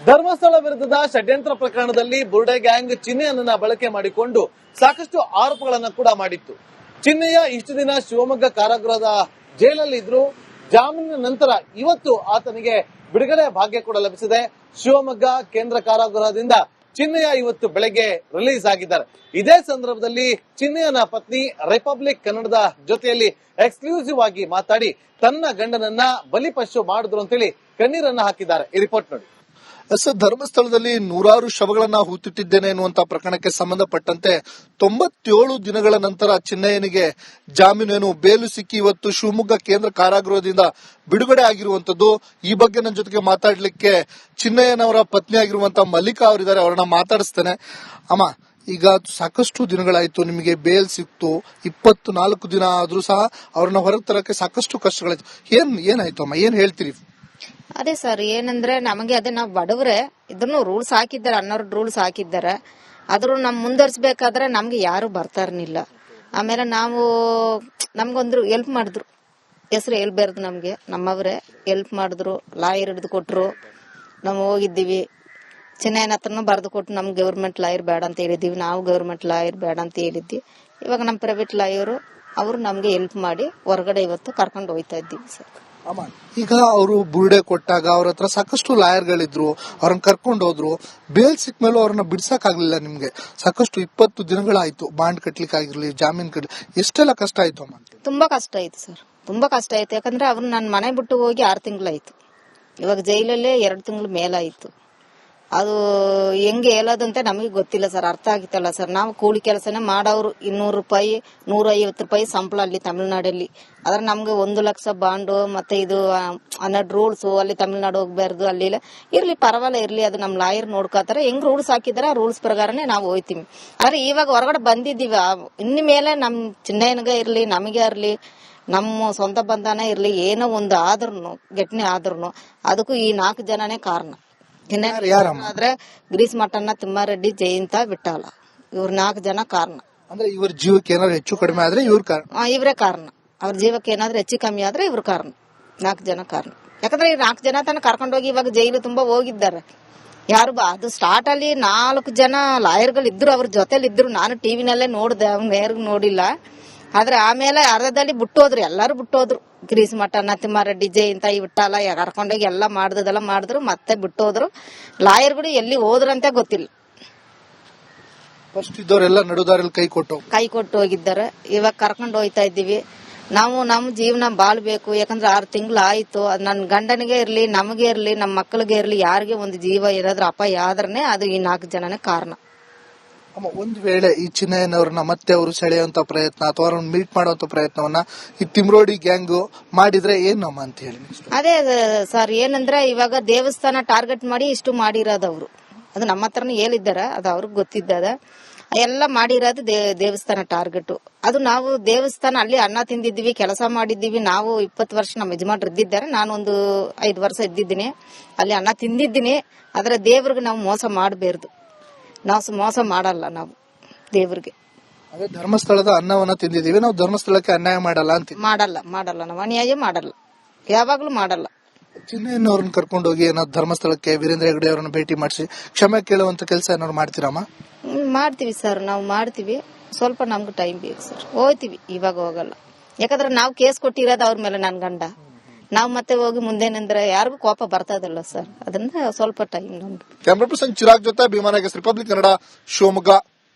ಧರ್ಮಸ್ಥಳ ವಿರುದ್ಧದ ಷಡ್ಯಂತ್ರ ಪ್ರಕರಣದಲ್ಲಿ ಬುರ್ಡೆ ಗ್ಯಾಂಗ್ ಚಿನ್ನೆಯನ್ನ ಬಳಕೆ ಮಾಡಿಕೊಂಡು ಸಾಕಷ್ಟು ಆರೋಪಗಳನ್ನ ಕೂಡ ಮಾಡಿತ್ತು. ಚಿನ್ನೆಯ ಇಷ್ಟು ದಿನ ಶಿವಮೊಗ್ಗ ಕಾರಾಗೃಹದ ಜೈಲಲ್ಲಿ ಇದ್ರು. ಜಾಮೀನಿನ ನಂತರ ಇವತ್ತು ಆತನಿಗೆ ಬಿಡುಗಡೆ ಭಾಗ್ಯ ಕೂಡ ಲಭಿಸಿದೆ. ಶಿವಮೊಗ್ಗ ಕೇಂದ್ರ ಕಾರಾಗೃಹದಿಂದ ಚಿನ್ನೆಯ ಇವತ್ತು ಬೆಳಗ್ಗೆ ರಿಲೀಸ್ ಆಗಿದ್ದಾರೆ. ಇದೇ ಸಂದರ್ಭದಲ್ಲಿ ಚಿನ್ನೆಯನ ಪತ್ನಿ ರಿಪಬ್ಲಿಕ್ ಕನ್ನಡದ ಜೊತೆಯಲ್ಲಿ ಎಕ್ಸ್ಕ್ಲೂಸಿವ್ ಆಗಿ ಮಾತಾಡಿ ತನ್ನ ಗಂಡನನ್ನ ಬಲಿಪಶು ಮಾಡಿದ್ರು ಅಂತೇಳಿ ಕಣ್ಣೀರನ್ನ ಹಾಕಿದ್ದಾರೆ. ಈ ರಿಪೋರ್ಟ್ ನೋಡಿ. ಧರ್ಮಸ್ಥಳದಲ್ಲಿ ನೂರಾರು ಶವಗಳನ್ನ ಹೂತಿಟ್ಟಿದ್ದೇನೆ ಎನ್ನುವಂತ ಪ್ರಕರಣಕ್ಕೆ ಸಂಬಂಧಪಟ್ಟಂತೆ 97 ದಿನಗಳ ನಂತರ ಚಿನ್ನಯ್ಯನಿಗೆ ಜಾಮೀನು ಬೇಲು ಸಿಕ್ಕಿ ಇವತ್ತು ಶಿವಮೊಗ್ಗ ಕೇಂದ್ರ ಕಾರಾಗೃಹದಿಂದ ಬಿಡುಗಡೆ ಆಗಿರುವಂತದ್ದು. ಈ ಬಗ್ಗೆ ನನ್ನ ಜೊತೆಗೆ ಮಾತಾಡ್ಲಿಕ್ಕೆ ಚಿನ್ನಯ್ಯನವರ ಪತ್ನಿ ಆಗಿರುವಂತಹ ಮಲ್ಲಿಕಾ ಅವರಿದ್ದಾರೆ, ಅವರನ್ನ ಮಾತಾಡಿಸ್ತೇನೆ. ಅಮ್ಮ, ಈಗ ಸಾಕಷ್ಟು ದಿನಗಳಾಯ್ತು, ನಿಮಗೆ ಬೇಲ್ ಸಿಕ್ತು, 24 ದಿನ ಆದ್ರೂ ಸಹ ಅವ್ರನ್ನ ಹೊರಗೆ ತರಕ್ಕೆ ಸಾಕಷ್ಟು ಕಷ್ಟಗಳಾಯ್ತು. ಏನಾಯ್ತು ಅಮ್ಮ, ಏನ್ ಹೇಳ್ತೀರಿ? ಅದೇ ಸರ್, ಏನಂದ್ರೆ ನಮಗೆ ಅದೇ ನಾವು ಬಡವ್ರೆ ಇದನ್ನು ರೂಲ್ಸ್ ಹಾಕಿದ್ದಾರೆ, ಅನ್ನೋರ್ಡ್ ರೂಲ್ಸ್ ಹಾಕಿದ್ದಾರೆ. ಆದ್ರೂ ನಮ್ ಮುಂದುವರ್ಸ್ಬೇಕಾದ್ರೆ ನಮ್ಗೆ ಯಾರು ಬರ್ತಾರನಿಲ್ಲ. ಆಮೇಲೆ ನಮ್ಗೊಂದ್ರು ಹೆಲ್ಪ್ ಮಾಡಿದ್ರು, ಹೆಸರು ಹೇಳ್ಬಾರ್ದು, ನಮ್ಗೆ ನಮ್ಮವ್ರೆ ಹೆಲ್ಪ್ ಮಾಡಿದ್ರು, ಲಾಯರ್ ಹಿಡಿದು ಕೊಟ್ರು. ನಾವು ಹೋಗಿದ್ದೀವಿ, ಚಿನ್ನಯ್ಯನ ಹತ್ರನೂ ಬರೆದು ಕೊಟ್ಟು ನಮ್ಗೆ ಗೌರ್ಮೆಂಟ್ ಲಾಯರ್ ಬೇಡ ಅಂತ ಹೇಳಿದೀವಿ, ನಾವು ಗೌರ್ಮೆಂಟ್ ಲಾಯರ್ ಬೇಡ ಅಂತ ಹೇಳಿದ್ವಿ. ಇವಾಗ ನಮ್ ಪ್ರೈವೇಟ್ ಲಾಯರು ಅವರು ನಮ್ಗೆ ಹೆಲ್ಪ್ ಮಾಡಿ ಹೊರಗಡೆ ಇವತ್ತು ಕರ್ಕೊಂಡು ಹೋಯ್ತಾ ಇದ್ದೀವಿ ಸರ್. ಈಗ ಅವರು ಬುರುಡೆ ಕೊಟ್ಟಾಗ ಅವ್ರ ಹತ್ರ ಸಾಕಷ್ಟು ಲಾಯರ್ಗಳಿದ್ರು, ಅವ್ರನ್ನ ಕರ್ಕೊಂಡು ಹೋದ್ರು. ಬೇಲ್ ಸಿಕ್ಕ ಮೇಲೂ ಅವ್ರನ್ನ ಬಿಡ್ಸಕ್ ಆಗ್ಲಿಲ್ಲ. ನಿಮ್ಗೆ ಸಾಕಷ್ಟು 20 ದಿನಗಳಾಯ್ತು, ಬಾಂಡ್ ಕಟ್ಲಿಕ್ಕೆ ಆಗಿರ್ಲಿ, ಜಾಮೀನ್ ಕಟ್ಲಿ, ಎಷ್ಟೆಲ್ಲ ಕಷ್ಟ ಆಯ್ತು ಅಮ್ಮ? ತುಂಬಾ ಕಷ್ಟ ಆಯ್ತು ಸರ್, ತುಂಬಾ ಕಷ್ಟ ಆಯ್ತು. ಯಾಕಂದ್ರೆ ಅವ್ರು ನನ್ನ ಮನೆ ಬಿಟ್ಟು ಹೋಗಿ 6 ತಿಂಗಳಾಯ್ತು. ಇವಾಗ ಜೈಲಲ್ಲೇ 2 ತಿಂಗಳು ಮೇಲಾಯ್ತು. ಅದು ಹೆಂಗೆ ಹೇಳೋದಂತ ನಮಗೆ ಗೊತ್ತಿಲ್ಲ ಸರ್, ಅರ್ಥ ಆಗಿತ್ತಲ್ಲ ಸರ್. ನಾವು ಕೂಲಿ ಕೆಲಸನೇ ಮಾಡೋರು, 200 ರೂಪಾಯಿ 150 ರೂಪಾಯಿ ಸಂಬಳ ಅಲ್ಲಿ ತಮಿಳ್ನಾಡಲ್ಲಿ. ಆದ್ರೆ ನಮ್ಗೆ 1 ಲಕ್ಷ ಬಾಂಡು ಮತ್ತೆ ಇದು 12 ರೂಲ್ಸ್, ಅಲ್ಲಿ ತಮಿಳ್ನಾಡು ಹೋಗ್ಬಾರ್ದು, ಅಲ್ಲಿ ಇರ್ಲಿ ಪರವಾಗಿಲ್ಲ ಇರ್ಲಿ, ಅದು ನಮ್ ಲಾಯರ್ ನೋಡ್ಕೋತಾರೆ. ಹೆಂಗ್ ರೂಲ್ಸ್ ಹಾಕಿದಾರೆ ಆ ರೂಲ್ಸ್ ಪ್ರಕಾರನೇ ನಾವು ಹೋಯ್ತೀವಿ. ಆದ್ರೆ ಇವಾಗ ಹೊರಗಡೆ ಬಂದಿದ್ದೀವಿ, ಇನ್ನು ಮೇಲೆ ನಮ್ ಚಿನ್ನಯ್ಯನಿಗೆ ಇರ್ಲಿ, ನಮಗೆ ಇರ್ಲಿ, ನಮ್ಮ ಸ್ವಂತ ಬಂಧನ ಇರ್ಲಿ, ಏನೋ ಒಂದು ಆದ್ರೂ ಘಟನೆ ಆದ್ರೂ ಅದಕ್ಕೂ ಈ 4 ಜನನೇ ಕಾರಣ. ಆದ್ರೆ ಗ್ರೀಸ್ ಮಠನ ತಿಮ್ಮಾರೆಡ್ಡಿ, ಜಯಂತ, ವಿಠಲ, ಇವ್ರ 4 ಜನ ಕಾರಣ. ಅಂದ್ರೆ ಇವ್ರ ಜೀವಕ್ಕೆ ಏನಾದ್ರು ಹೆಚ್ಚು ಕಡಿಮೆ ಆದ್ರೆ ಇವರೇ ಕಾರಣ. ಅವ್ರ ಜೀವಕ್ಕೆ ಏನಾದ್ರು ಹೆಚ್ಚು ಕಮ್ಮಿ ಆದ್ರೆ ಇವ್ರ ಕಾರಣ, 4 ಜನ ಕಾರಣ. ಯಾಕಂದ್ರೆ ಈ 4 ಜನ ತನ ಕರ್ಕೊಂಡೋಗಿ ಇವಾಗ ಜೈಲು ತುಂಬಾ ಹೋಗಿದ್ದಾರೆ. ಯಾರು ಅದು ಸ್ಟಾರ್ಟ್ ಅಲ್ಲಿ 4 ಜನ ಲಾಯರ್ಗಳು ಇದ್ರು, ಅವ್ರ ಜೊತೆಲಿ ಇದ್ರು. ನಾನು ಟಿವಿನಲ್ಲೇ ನೋಡಿದೆ, ಅವ್ನ ನೇರ್ಗ್ ನೋಡಿಲ್ಲ. ಆದ್ರೆ ಆಮೇಲೆ ಅರ್ಧದಲ್ಲಿ ಬಿಟ್ಟೋದ್ರು, ಎಲ್ಲಾರು ಬಿಟ್ಟೋದ್ರು. ಗ್ರೀಸ್ ಮಠನ ತಿಮ್ಮಾರೆಡ್ಡಿ, ಜಯಂತ, ವಿಠಲ ಕರ್ಕೊಂಡೋಗಿ ಎಲ್ಲ ಮಾಡಿದ್ರು, ಮತ್ತೆ ಬಿಟ್ಟೋದ್ರು. ಲಾಯರ್ಗಳು ಎಲ್ಲಿ ಹೋದ್ರಂತೆ ಗೊತ್ತಿಲ್ಲ. ಫಸ್ಟ್ ಇದ್ದವರೆಲ್ಲ ನಡುದಾರಲ್ಲಿ ಕೈ ಕೊಟ್ಟು ಹೋಗಿದ್ದಾರೆ. ಇವಾಗ ಕರ್ಕೊಂಡು ಹೋಯ್ತಾ ಇದ್ದೀವಿ. ನಾವು ನಮ್ಮ ಜೀವನ ಬಾಳ್ಬೇಕು. ಯಾಕಂದ್ರೆ 6 ತಿಂಗಳು ಆಯ್ತು. ನನ್ನ ಗಂಡನಿಗೆ ಇರ್ಲಿ, ನಮಗೆ ಇರ್ಲಿ, ನಮ್ಮ ಮಕ್ಕಳಿಗೆ ಇರ್ಲಿ, ಯಾರಿಗೆ ಒಂದು ಜೀವ ಏನಾದ್ರೂ ಅಪಾಯ ಆದ್ರನೆ ಅದು ಈ 4 ಜನನೇ ಕಾರಣ. ಒಂದ್ ವೇಳೆ ಈ ಚಿನ್ನಯ್ಯನವ್ರನ್ನ ಮತ್ತೆ ಅವರು ಸೆಳೆಯುವಂತ ಪ್ರಯತ್ನ ಅಥವಾ ಅವ್ರನ್ನ ಮೀಟ್ ಮಾಡುವಂತ ಪ್ರಯತ್ನವನ್ನ ಈ ತಿಮ್ರೋಡಿ ಗ್ಯಾಂಗ್ ಮಾಡಿದ್ರೆ ಏನಮ್ಮ ಅಂತ ಹೇಳಿ? ಅದೇ ಸರ್, ಏನಂದ್ರೆ ಇವಾಗ ದೇವಸ್ಥಾನ ಟಾರ್ಗೆಟ್ ಮಾಡಿ ಇಷ್ಟು ಮಾಡಿರೋದು ಅವರು. ಅದು ನಮ್ಮ ಹತ್ರನೇ ಹೇಳಿದ್ದಾರೆ, ಅದು ಅವ್ರಿಗೆ ಗೊತ್ತಿದ್ದದ. ಎಲ್ಲ ಮಾಡಿರೋದು ದೇವಸ್ಥಾನ ಟಾರ್ಗೆಟ್. ಅದು ನಾವು ದೇವಸ್ಥಾನ ಅಲ್ಲಿ ಅನ್ನ ತಿಂದಿದ್ದೀವಿ, ಕೆಲಸ ಮಾಡಿದ್ದೀವಿ. ನಾವು 20 ವರ್ಷ ನಮ್ಮ ಯಜಮಾನ್ರು ಇದ್ದಿದ್ದಾರೆ, ನಾನೊಂದು 5 ವರ್ಷ ಇದ್ದಿದ್ದೀನಿ. ಅಲ್ಲಿ ಅನ್ನ ತಿಂದಿದ್ದೀನಿ. ಆದ್ರೆ ದೇವ್ರಿಗೆ ನಾವು ಮೋಸ ಮಾಡಬಾರ್ದು. ನಾವು ಮೋಸ ಮಾಡಲ್ಲ, ನಾವು ದೇವ್ರಿಗೆ. ಅದೇ ಧರ್ಮಸ್ಥಳದ ಅನ್ನವನ್ನ ತಿಂದಿದ್ದೀವಿ, ನಾವು ಧರ್ಮಸ್ಥಳಕ್ಕೆ ಅನ್ಯಾಯ ಮಾಡಲ್ಲ ಅಂತ. ಮಾಡಲ್ಲ ನಾವು ಅನ್ಯಾಯ ಮಾಡಲ್ಲ, ಯಾವಾಗ್ಲೂ ಮಾಡಲ್ಲ. ಚಿನ್ನಯ್ಯನವ್ರನ್ನ ಕರ್ಕೊಂಡೋಗಿ ಏನಾದ್ರು ಧರ್ಮಸ್ಥಳಕ್ಕೆ ವೀರೇಂದ್ರ ಹೆಗಡೆ ಅವರನ್ನ ಭೇಟಿ ಮಾಡಿಸಿ ಕ್ಷಮೆ ಕೇಳುವಂತ ಕೆಲಸ ಏನಾದ್ರು ಮಾಡ್ತೀರಮ್ಮ? ಮಾಡ್ತೀವಿ ಸರ್, ನಾವು ಮಾಡ್ತೀವಿ. ಸ್ವಲ್ಪ ನಮ್ಗೆ ಟೈಮ್ ಬೇಕು ಸರ್, ಹೋಗ್ತೀವಿ. ಇವಾಗ ಹೋಗಲ್ಲ, ಯಾಕಂದ್ರೆ ನಾವು ಕೇಸ್ ಕೊಟ್ಟಿರೋದು ಅವ್ರ ಮೇಲೆ, ನನ್ ಗಂಡ. ನಾವು ಮತ್ತೆ ಹೋಗಿ ಮುಂದೇನಂದ್ರೆ ಯಾರಿಗೂ ಕೋಪ ಬರ್ತದಲ್ಲ ಸರ್, ಅದನ್ನ ಸ್ವಲ್ಪ ಟೈಮ್ ನಮ್ಗೆ. ಕ್ಯಾಮರಾ ಪರ್ಸನ್ ಚಿರಾಗ್ ಜೊತೆ ಭೀಮಾ, ರಿಪಬ್ಲಿಕ್ ಕನ್ನಡ, ಶಿವಮೊಗ್ಗ.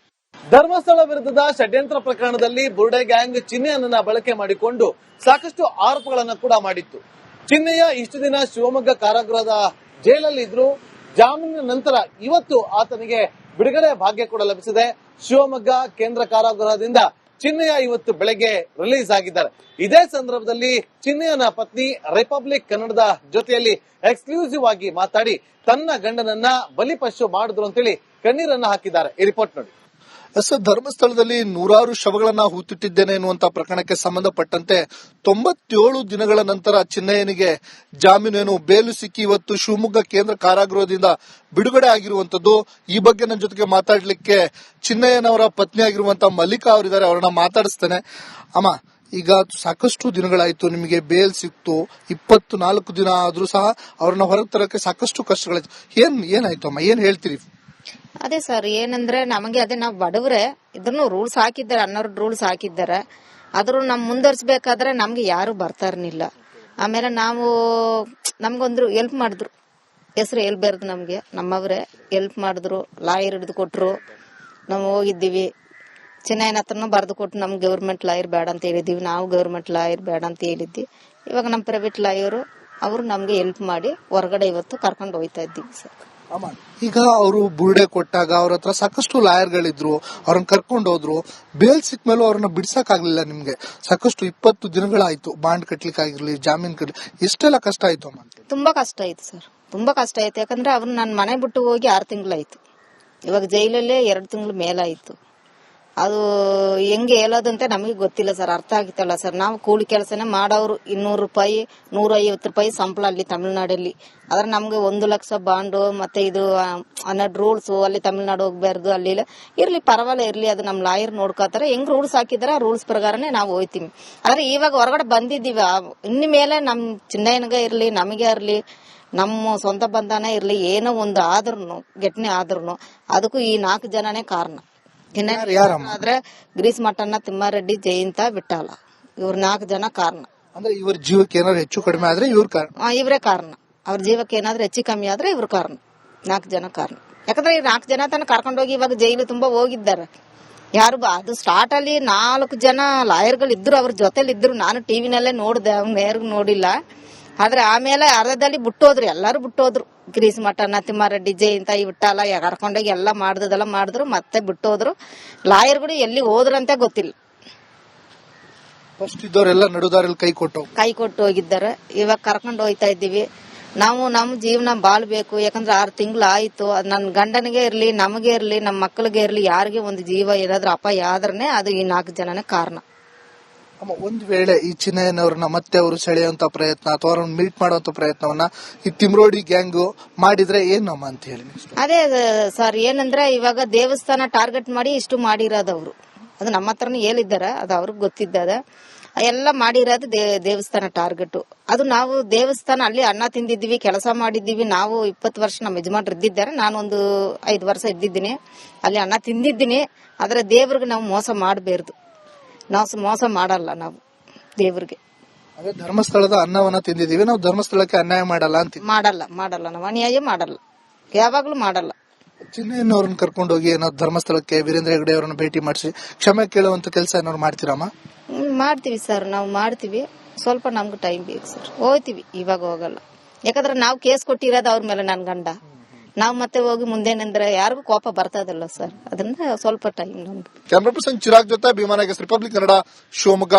ಧರ್ಮಸ್ಥಳ ವಿರುದ್ಧದ ಷಡ್ಯಂತ್ರ ಪ್ರಕರಣದಲ್ಲಿ ಬುರ್ಡೆ ಗ್ಯಾಂಗ್ ಚಿನ್ನೆಯನ್ನ ಬಳಕೆ ಮಾಡಿಕೊಂಡು ಸಾಕಷ್ಟು ಆರೋಪಗಳನ್ನ ಕೂಡ ಮಾಡಿತ್ತು. ಚಿನ್ನೆಯ ಇಷ್ಟು ದಿನ ಶಿವಮೊಗ್ಗ ಕಾರಾಗೃಹದ ಜೈಲಲ್ಲಿ ಇದ್ರು. ಜಾಮೀನಿನ ನಂತರ ಇವತ್ತು ಆತನಿಗೆ ಬಿಡುಗಡೆ ಭಾಗ್ಯ ಕೂಡ ಲಭಿಸಿದೆ. ಶಿವಮೊಗ್ಗ ಕೇಂದ್ರ ಕಾರಾಗೃಹದಿಂದ ಚಿನ್ನೆಯ ಇವತ್ತು ಬೆಳಗ್ಗೆ ರಿಲೀಸ್ ಆಗಿದ್ದಾರೆ. ಇದೇ ಸಂದರ್ಭದಲ್ಲಿ ಚಿನ್ನೆಯನ ಪತ್ನಿ ರಿಪಬ್ಲಿಕ್ ಕನ್ನಡದ ಜೊತೆಯಲ್ಲಿ ಎಕ್ಸ್ಕ್ಲೂಸಿವ್ ಆಗಿ ಮಾತಾಡಿ ತನ್ನ ಗಂಡನನ್ನ ಬಲಿಪಶು ಮಾಡಿದ್ರು ಅಂತೇಳಿ ಕಣ್ಣೀರನ್ನ ಹಾಕಿದ್ದಾರೆ. ಈ ರಿಪೋರ್ಟ್ ನೋಡಿ. ಧರ್ಮಸ್ಥಳದಲ್ಲಿ ನೂರಾರು ಶವಗಳನ್ನ ಹೂತಿಟ್ಟಿದ್ದೇನೆ ಎನ್ನುವಂತ ಪ್ರಕರಣಕ್ಕೆ ಸಂಬಂಧಪಟ್ಟಂತೆ 97 ದಿನಗಳ ನಂತರ ಚಿನ್ನಯ್ಯನಿಗೆ ಜಾಮೀನು ಬೇಲು ಸಿಕ್ಕಿ ಇವತ್ತು ಶಿವಮೊಗ್ಗ ಕೇಂದ್ರ ಕಾರಾಗೃಹದಿಂದ ಬಿಡುಗಡೆ ಆಗಿರುವಂತದ್ದು. ಈ ಬಗ್ಗೆ ನನ್ನ ಜೊತೆಗೆ ಮಾತಾಡ್ಲಿಕ್ಕೆ ಚಿನ್ನಯ್ಯನವರ ಪತ್ನಿ ಆಗಿರುವಂತಹ ಮಲ್ಲಿಕಾ ಅವರಿದ್ದಾರೆ, ಅವರನ್ನ ಮಾತಾಡಿಸ್ತೇನೆ. ಅಮ್ಮ, ಈಗ ಸಾಕಷ್ಟು ದಿನಗಳಾಯ್ತು, ನಿಮಗೆ ಬೇಲ್ ಸಿಕ್ತು, 24 ದಿನ ಆದ್ರೂ ಸಹ ಅವ್ರನ್ನ ಹೊರಗೆ ತರಕ್ಕೆ ಸಾಕಷ್ಟು ಕಷ್ಟಗಳಾಯ್ತು. ಏನಾಯ್ತು ಅಮ್ಮ, ಏನ್ ಹೇಳ್ತೀರಿ? ಅದೇ ಸರ್, ಏನಂದ್ರೆ ನಮಗೆ ಅದೇ ನಾವು ಬಡವ್ರೆ ಇದನ್ನು ರೂಲ್ಸ್ ಹಾಕಿದ್ದಾರೆ, ಅನ್ನೋರ್ಡ್ ರೂಲ್ಸ್ ಹಾಕಿದ್ದಾರೆ. ಆದ್ರೂ ನಮ್ ಮುಂದುವರ್ಸ್ಬೇಕಾದ್ರೆ ನಮ್ಗೆ ಯಾರು ಬರ್ತಾರನಿಲ್ಲ. ಆಮೇಲೆ ನಮ್ಗೊಂದ್ರು ಹೆಲ್ಪ್ ಮಾಡಿದ್ರು, ಹೆಸರು ಹೇಳ್ಬಾರ್ದು, ನಮ್ಗೆ ನಮ್ಮವ್ರೆ ಹೆಲ್ಪ್ ಮಾಡಿದ್ರು, ಲಾಯರ್ ಹಿಡಿದು ಕೊಟ್ರು. ನಾವು ಹೋಗಿದ್ದೀವಿ, ಚಿನ್ನಯ್ಯನ ಹತ್ರನೂ ಬರೆದು ಕೊಟ್ಟು ನಮ್ಗೆ ಗೌರ್ಮೆಂಟ್ ಲಾಯರ್ ಬೇಡ ಅಂತ ಹೇಳಿದೀವಿ, ನಾವು ಗೌರ್ಮೆಂಟ್ ಲಾಯರ್ ಬೇಡ ಅಂತ ಹೇಳಿದ್ವಿ. ಇವಾಗ ನಮ್ಮ ಪ್ರೈವೇಟ್ ಲಾಯರು ಅವರು ನಮ್ಗೆ ಹೆಲ್ಪ್ ಮಾಡಿ ಹೊರಗಡೆ ಇವತ್ತು ಕರ್ಕೊಂಡು ಹೋಗ್ತಾ ಇದ್ದೀವಿ ಸರ್. ಈಗ ಅವರು ಬುರುಡೆ ಕೊಟ್ಟಾಗ ಅವ್ರ ಹತ್ರ ಸಾಕಷ್ಟು ಲಾಯರ್ಗಳಿದ್ರು, ಅವ್ರನ್ನ ಕರ್ಕೊಂಡು ಹೋದ್ರು. ಬೇಲ್ ಸಿಕ್ಕ ಮೇಲೂ ಅವ್ರನ್ನ ಬಿಡ್ಸಕ್ ಆಗ್ಲಿಲ್ಲ ನಿಮ್ಗೆ. ಸಾಕಷ್ಟು 20 ದಿನಗಳಾಯ್ತು, ಬಾಂಡ್ ಕಟ್ಲಿಕ್ಕಾಗಿರ್ಲಿ, ಜಾಮೀನ್ ಕಟ್ಲಿ, ಎಷ್ಟೆಲ್ಲ ಕಷ್ಟ ಆಯ್ತು ಅಮ್ಮ? ತುಂಬಾ ಕಷ್ಟ ಆಯ್ತು ಸರ್, ತುಂಬಾ ಕಷ್ಟ ಆಯ್ತು. ಯಾಕಂದ್ರೆ ಅವ್ರು ನನ್ನ ಮನೆ ಬಿಟ್ಟು ಹೋಗಿ 6 ತಿಂಗಳಾಯ್ತು. ಇವಾಗ ಜೈಲಲ್ಲೇ 2 ತಿಂಗಳು ಮೇಲಾಯ್ತು. ಅದು ಹೆಂಗೆ ಹೇಳೋದು ಅಂತ ನಮಗೆ ಗೊತ್ತಿಲ್ಲ ಸರ್, ಅರ್ಥ ಆಗಿತ್ತಲ್ಲ ಸರ್. ನಾವು ಕೂಲಿ ಕೆಲಸನೇ ಮಾಡೋರು, 200 ರೂಪಾಯಿ 150 ರೂಪಾಯಿ ಸಂಬಳ ಅಲ್ಲಿ ತಮಿಳ್ನಾಡಲ್ಲಿ. ಆದ್ರೆ ನಮ್ಗೆ 1 ಲಕ್ಷ ಬಾಂಡು, ಮತ್ತೆ ಇದು 12 ರೂಲ್ಸ್, ಅಲ್ಲಿ ತಮಿಳ್ನಾಡು ಹೋಗ್ಬಾರ್ದು, ಅಲ್ಲಿ ಇರ್ಲಿ ಪರವಾಗಿಲ್ಲ ಇರ್ಲಿ, ಅದು ನಮ್ ಲಾಯರ್ ನೋಡ್ಕೋತಾರೆ. ಹೆಂಗ್ ರೂಲ್ಸ್ ಹಾಕಿದಾರೆ ಆ ರೂಲ್ಸ್ ಪ್ರಕಾರನೇ ನಾವು ಹೋಯ್ತೀವಿ. ಆದ್ರೆ ಇವಾಗ ಹೊರಗಡೆ ಬಂದಿದ್ದೀವಿ, ಇನ್ನು ಮೇಲೆ ನಮ್ ಚಿನ್ನಯ್ಯನಿಗೆ ಇರ್ಲಿ, ನಮಗೆ ಇರ್ಲಿ, ನಮ್ಮ ಸ್ವಂತ ಬಂಧನ ಇರ್ಲಿ, ಏನೋ ಒಂದು ಆದ್ರೂ ಘಟನೆ ಆದ್ರೂ ಅದಕ್ಕೂ ಈ 4 ಜನನೇ ಕಾರಣ. ಆದ್ರೆ ಗ್ರೀಸ್ ಮಠಣ್ಣ, ತಿಮ್ಮಾರೆಡ್ಡಿ, ಜಯಂತ, ವಿಠಾಲ, ಇವ್ರ 4 ಜನ ಕಾರಣ. ಅಂದ್ರೆ ಇವ್ರ ಜೀವಕ್ಕೆ ಏನಾದ್ರು ಹೆಚ್ಚು ಕಡಿಮೆ ಆದ್ರೆ ಇವ್ರ ಕಾರಣ, ಇವರೇ ಕಾರಣ. ಅವ್ರ ಜೀವಕ್ಕೆ ಏನಾದ್ರು ಹೆಚ್ಚು ಕಮ್ಮಿ ಆದ್ರೆ ಇವ್ರ ಕಾರಣ, 4 ಜನ ಕಾರಣ. ಯಾಕಂದ್ರೆ ಈ 4 ಜನ ತನಕ ಕರ್ಕೊಂಡೋಗಿ ಇವಾಗ ಜೈಲು ತುಂಬಾ ಹೋಗಿದ್ದಾರೆ. ಯಾರು ಅದು ಸ್ಟಾರ್ಟ್ ಅಲ್ಲಿ 4 ಜನ ಲಾಯರ್ಗಳು ಇದ್ರು, ಅವ್ರ ಜೊತೆಲಿ ಇದ್ರು. ನಾನು ಟಿವಿನಲ್ಲೇ ನೋಡಿದೆ, ಅವ್ನ ನೇರ್ಗ್ ನೋಡಿಲ್ಲ. ಆದ್ರೆ ಆಮೇಲೆ ಅರ್ಧದಲ್ಲಿ ಬಿಟ್ಟೋದ್ರು, ಎಲ್ಲಾರು ಬಿಟ್ಟೋದ್ರು. ಗ್ರೀಸ್ ಮಠಣ್ಣ, ತಿಮ್ಮಾರೆಡ್ಡಿ, ಜಯಂತ, ಈ ವಿಠಾಲ ಕರ್ಕೊಂಡೋಗಿ ಎಲ್ಲ ಮಾಡಿದ್ರು, ಮತ್ತೆ ಬಿಟ್ಟೋದ್ರು. ಲಾಯರ್ಗಳು ಎಲ್ಲಿ ಹೋದ್ರಂತೆ ಗೊತ್ತಿಲ್ಲ. ಫಸ್ಟ್ ಇದ್ದವರೆಲ್ಲ ನಡುದಾರಲ್ಲಿ ಕೈ ಕೊಟ್ಟು ಹೋಗಿದ್ದಾರೆ. ಇವಾಗ ಕರ್ಕೊಂಡು ಹೋಗ್ತಾ ಇದ್ದೀವಿ. ನಾವು ನಮ್ಮ ಜೀವನ ಬಾಳ್ಬೇಕು. ಯಾಕಂದ್ರೆ 6 ತಿಂಗಳು ಆಯ್ತು. ನನ್ನ ಗಂಡನಿಗೆ ಇರ್ಲಿ, ನಮಗೆ ಇರ್ಲಿ, ನಮ್ಮ ಮಕ್ಕಳಿಗೆ ಇರ್ಲಿ, ಯಾರಿಗೆ ಒಂದು ಜೀವ ಏನಾದ್ರೂ ಅಪಾಯ ಆದ್ರನೆ ಅದು ಈ 4 ಜನನೇ ಕಾರಣ. ಒಂದ್ ವೇಳೆ ಈ ಚಿನ್ನಯ್ಯನವ್ರನ್ನ ಮತ್ತೆ ಅವರು ಸೆಳೆಯುವಂತ ಪ್ರಯತ್ನ ಅಥವಾ ಅವ್ರನ್ನ ಮೀಟ್ ಮಾಡುವಂತ ಪ್ರಯತ್ನವನ್ನ ಈ ತಿಮ್ರೋಡಿ ಗ್ಯಾಂಗ್ ಮಾಡಿದ್ರೆ ಏನಮ್ಮ ಅಂತ ಹೇಳಿ? ಅದೇ ಸರ್, ಏನಂದ್ರೆ ಇವಾಗ ದೇವಸ್ಥಾನ ಟಾರ್ಗೆಟ್ ಮಾಡಿ ಇಷ್ಟು ಮಾಡಿರೋದವ್ರು. ಅದು ನಮ್ಮ ಹತ್ರನೇ ಹೇಳಿದ್ದಾರೆ, ಅದು ಅವ್ರಿಗೆ ಗೊತ್ತಿದ್ದದ. ಎಲ್ಲ ಮಾಡಿರೋದು ದೇವಸ್ಥಾನ ಟಾರ್ಗೆಟ್. ಅದು ನಾವು ದೇವಸ್ಥಾನ ಅಲ್ಲಿ ಅನ್ನ ತಿಂದಿದ್ದೀವಿ, ಕೆಲಸ ಮಾಡಿದ್ದೀವಿ. ನಾವು 20 ವರ್ಷ ನಮ್ಮ ಯಜಮಾನ್ರು ಇದ್ದಿದ್ದಾರೆ, ನಾನೊಂದು 5 ವರ್ಷ ಇದ್ದಿದ್ದೀನಿ. ಅಲ್ಲಿ ಅನ್ನ ತಿಂದಿದ್ದೀನಿ. ಆದ್ರೆ ದೇವ್ರಿಗೆ ನಾವು ಮೋಸ ಮಾಡಬಾರ್ದು. ನಾವು ಮೋಸ ಮಾಡಲ್ಲ, ನಾವು ದೇವ್ರಿಗೆ. ಅದೇ ಧರ್ಮಸ್ಥಳದ ಅನ್ನವನ್ನ ತಿಂದಿದೀವಿ, ನಾವು ಧರ್ಮಸ್ಥಳಕ್ಕೆ ಅನ್ಯಾಯ ಮಾಡಲ್ಲ ಅಂತ. ಮಾಡಲ್ಲ ನಾವು ಅನ್ಯಾಯ ಮಾಡಲ್ಲ, ಯಾವಾಗ್ಲೂ ಮಾಡಲ್ಲ. ಚಿನ್ನಯ್ಯನವ್ರನ್ನ ಕರ್ಕೊಂಡೋಗಿ ಏನಾದ್ರು ಧರ್ಮಸ್ಥಳಕ್ಕೆ ವೀರೇಂದ್ರ ಹೆಗಡೆ ಅವರನ್ನ ಭೇಟಿ ಮಾಡಿಸಿ ಕ್ಷಮೆ ಕೇಳುವಂತ ಕೆಲಸ ಏನಾದ್ರು ಮಾಡ್ತೀರಮ್ಮ? ಮಾಡ್ತೀವಿ ಸರ್, ನಾವು ಮಾಡ್ತೀವಿ. ಸ್ವಲ್ಪ ನಮ್ಗೆ ಟೈಮ್ ಬೇಕು ಸರ್, ಹೋಗ್ತೀವಿ. ಇವಾಗ ಹೋಗಲ್ಲ, ಯಾಕಂದ್ರೆ ನಾವು ಕೇಸ್ ಕೊಟ್ಟಿರೋದು ಅವ್ರ ಮೇಲೆ, ನನ್ ಗಂಡ. ನಾವು ಮತ್ತೆ ಹೋಗಿ ಮುಂದೇನಂದ್ರೆ ಯಾರಿಗೂ ಕೋಪ ಬರ್ತದಲ್ಲ ಸರ್, ಅದನ್ನ ಸ್ವಲ್ಪ ಟೈಮ್ ನಮ್ಗೆ. ಕ್ಯಾಮರಾ ಪರ್ಸನ್ ಚಿರಾಗ್ ಜೊತೆ ಭೀಮಾ ನಾಗೇಶ್, ರಿಪಬ್ಲಿಕ್ ಕನ್ನಡ, ಶಿವಮೊಗ್ಗ.